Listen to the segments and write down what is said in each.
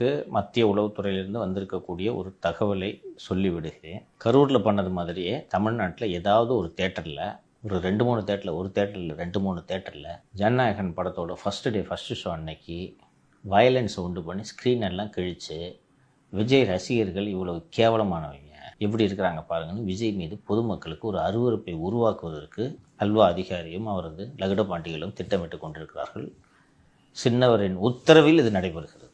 எனக்கு மத்திய உளவுத்துறையிலிருந்து வந்திருக்கக்கூடிய ஒரு தகவலை சொல்லிவிடுகிறேன். கரூரில் பண்ணது மாதிரியே தமிழ்நாட்டில் ஏதாவது ஒரு தேட்டரில் ஒரு 2-3 தேட்டரில், ஒரு தேட்டரில் 2-3 தேட்டரில் ஜனநாயகன் படத்தோட ஃபஸ்ட்டு ஷோ அன்னைக்கு வயலன்ஸை உண்டு பண்ணி ஸ்க்ரீன் எல்லாம் கிழித்து விஜய் ரசிகர்கள் இவ்வளவு கேவலமானவங்க எப்படி இருக்கிறாங்க பாருங்கன்னு விஜய் மீது பொதுமக்களுக்கு ஒரு அருவருப்பை உருவாக்குவதற்கு அல்வா அதிகாரியும் அவரது லகுட பாண்டிகளும் திட்டமிட்டு கொண்டிருக்கிறார்கள். சின்னவரின் உத்தரவில் இது நடைபெறுகிறது.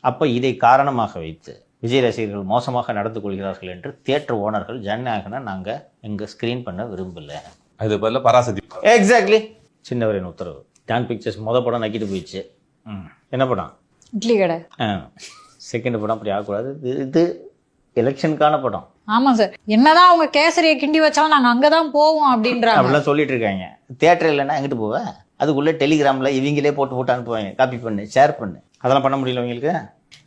அப்போ இதை காரணமாக வைத்து விஜய் ரசிகர்கள் மோசமாக நடந்து கொள்கிறார்கள் என்று தியேட்டர் ஓனர்கள் ஜனநாயகனை நாங்கள் எங்கள் ஸ்க்ரீன் பண்ண விரும்பலை. அது பதில் பராசக்தி. எக்ஸாக்ட்லி, சின்னவரின் உத்தரவு. டான் பிக்சர்ஸ் படம் நக்கிட்டு போயிடுச்சு. என்ன படம்? இட்லி கடை. செகண்ட் படம் அப்படி ஆகக்கூடாது. இது எலெக்ஷனுக்கான படம். ஆமாம் சார், என்னதான் அவங்க கேசரியை கிண்டி வச்சாலும் நாங்கள் அங்கே தான் போவோம் அப்படின்றாங்க. அப்படிலாம் சொல்லிட்டு இருக்காங்க. தியேட்டர் இல்லைன்னா எங்கிட்டு போவேன்? அதுக்குள்ளே டெலிகிராமில் இவங்களே போட்டு அனுப்புவாங்க, காப்பி பண்ணு, ஷேர் பண்ணு. அதெல்லாம் பண்ண முடியல உங்களுக்கு.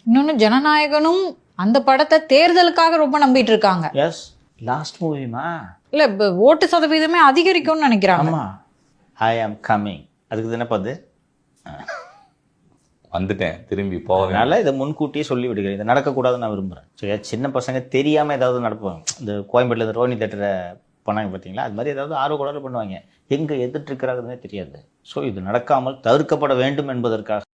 இன்னொன்று, ஜனநாயகனும் அந்த படத்தை தேர்தலுக்காக ரொம்ப நம்பிட்டு இருக்காங்க. எஸ், லாஸ்ட் மூவிமா இல்லை, ஓட்டு சதவீதமே அதிகரிக்கும்னு நினைக்கிறாங்க. ஆமாம், ஐ ஆம் கம்மிங். அதுக்கு தானே பார்த்து வந்துட்டேன், திரும்பி போவேன். அதனால் இதை முன்கூட்டியே சொல்லி விடுகிறேன். இதை நடக்கக்கூடாதுன்னு நான் விரும்புகிறேன். சரியா? சின்ன பசங்க தெரியாமல் ஏதாவது நடப்பாங்க. இந்த கோயம்பேட்டில் இந்த ரோனி தேட்டரை பண்ணாங்க பார்த்தீங்களா, அது மாதிரி ஏதாவது ஆர்வ கோளாறு பண்ணுவாங்க. எங்கே எதிர்த்து இருக்கிறாங்கன்னே தெரியாது. ஸோ இது நடக்காமல் தவிர்க்கப்பட வேண்டும் என்பதற்காக